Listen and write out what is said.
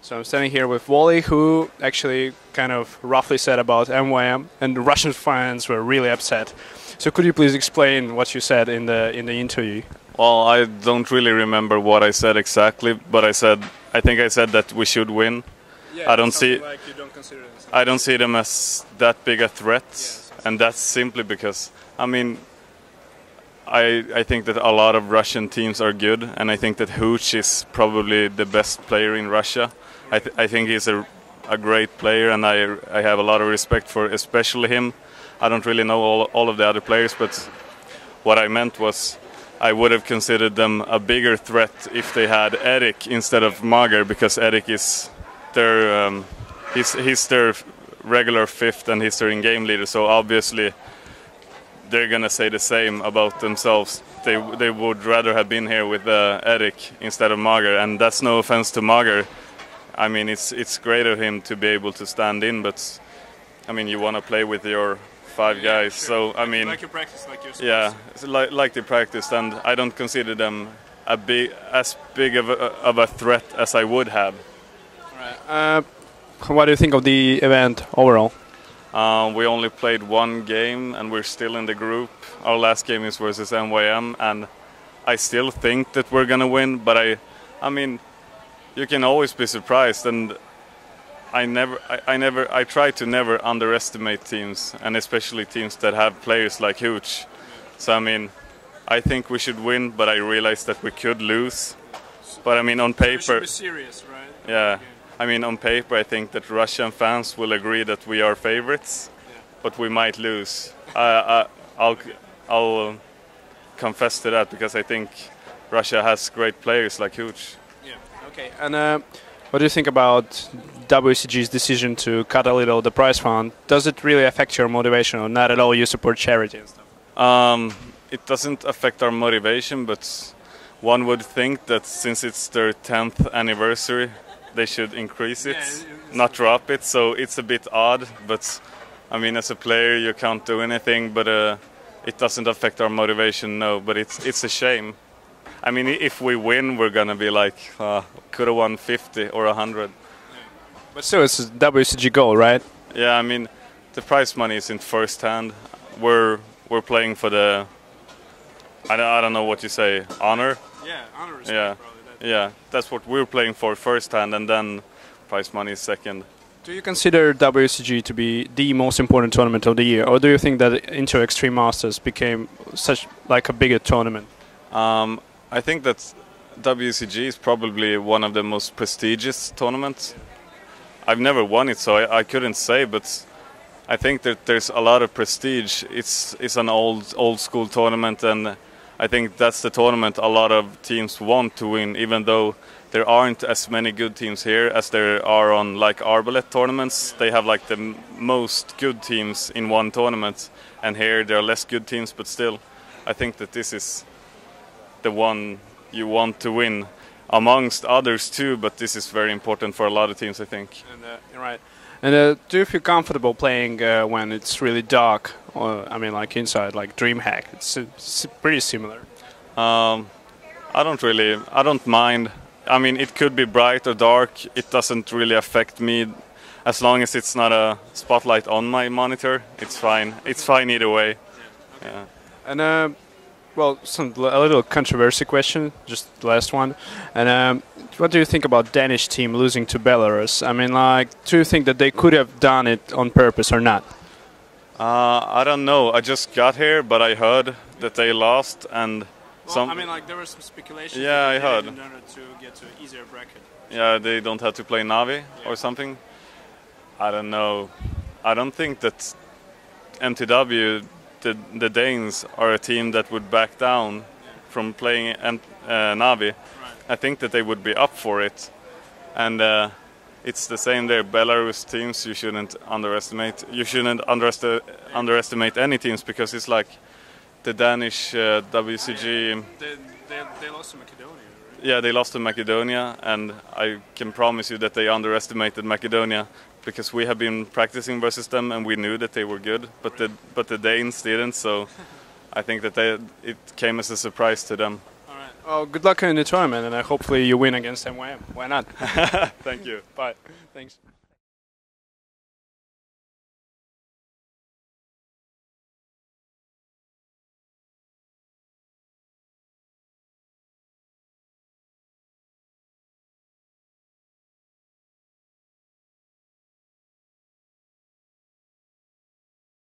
So I'm standing here with Walle, who actually kind of roughly said about MYM, and the Russian fans were really upset. So could you please explain what you said in the interview? Well, I don't really remember what I said exactly, but I think I said that we should win. Yeah, I don't see. Like you don't consider them. I don't see them as that big a threat, and that's simply because I think that a lot of Russian teams are good, and I think that Hooch is probably the best player in Russia. I think he's a great player, and I have a lot of respect for especially him. I don't really know all of the other players, but what I meant was I would have considered them a bigger threat if they had Erik instead of Mager, because Erik is their he's their regular fifth and he's their in-game leader. So obviously they're gonna say the same about themselves. They would rather have been here with Erik instead of Mager, and that's no offense to Mager. I mean, it's great of him to be able to stand in, but I mean, you want to play with your five guys, sure. So I mean, like you practice, like you're yeah, like they practiced, and I don't consider them as big of a threat as I would have. Right. What do you think of the event overall? We only played one game, and we're still in the group. Our last game is versus MYM, and I still think that we're gonna win. But I mean, you can always be surprised, and I try to never underestimate teams, and especially teams that have players like Hooch. So I mean, I think we should win, but I realize that we could lose. But I mean, on paper, you should be serious, right? Yeah. I mean, on paper, I think that Russian fans will agree that we are favorites, but we might lose. I'll confess to that, because I think Russia has great players like Hooch. Yeah. Okay. And what do you think about WCG's decision to cut a little the prize fund? Does it really affect your motivation, or not at all? You support charity and stuff. It doesn't affect our motivation, but one would think that since it's their 10th anniversary, they should increase it, not drop it. So it's a bit odd, but I mean, as a player, you can't do anything. But it doesn't affect our motivation, no. But it's a shame. I mean, if we win, we're gonna be like, could have won 50 or 100. But still, it's a WCG goal, right? Yeah, I mean, the prize money is in first hand. We're playing for the, I don't know what you say, honor. Yeah, honor. Yeah. Yeah, that's what we're playing for first hand, and then prize money is second. Do you consider WCG to be the most important tournament of the year, or do you think that Inter Extreme Masters became such like a bigger tournament? I think that WCG is probably one of the most prestigious tournaments. I've never won it, so I couldn't say, but I think that there's a lot of prestige. It's an old school tournament, and I think that's the tournament a lot of teams want to win, even though there aren't as many good teams here as there are on like Arbalest tournaments. They have like the most good teams in one tournament, and here there are less good teams, but still I think that this is the one you want to win, amongst others too, but this is very important for a lot of teams, I think. And, right. And do you feel comfortable playing when it's really dark? Or, I mean, like inside, like DreamHack, it's pretty similar. I don't mind. I mean, it could be bright or dark. It doesn't really affect me, as long as it's not a spotlight on my monitor. It's fine. It's fine either way. Yeah. Okay. And well, a little controversy question, just the last one. And what do you think about Danish team losing to Belarus? I mean, like, do you think that they could have done it on purpose or not? I don't know. I just got here, but I heard that they lost, and I mean, like, there was some speculation. Yeah, I heard. In order to get to an easier bracket. Yeah, they don't have to play Navi or something. I don't know. I don't think that MTW, the Danes, are a team that would back down from playing Navi. Right. I think that they would be up for it, and it's the same there. Belarus teams, you shouldn't underestimate. You shouldn't underestimate any teams, because it's like the Danish WCG. They lost to Macedonia, right? Yeah, they lost to Macedonia, and I can promise you that they underestimated Macedonia, because we have been practicing versus them and we knew that they were good, but the Danes didn't. So I think that it came as a surprise to them. All right. Oh, good luck in the tournament, and hopefully you win against MYM. Why not? Thank you. Bye. Thanks.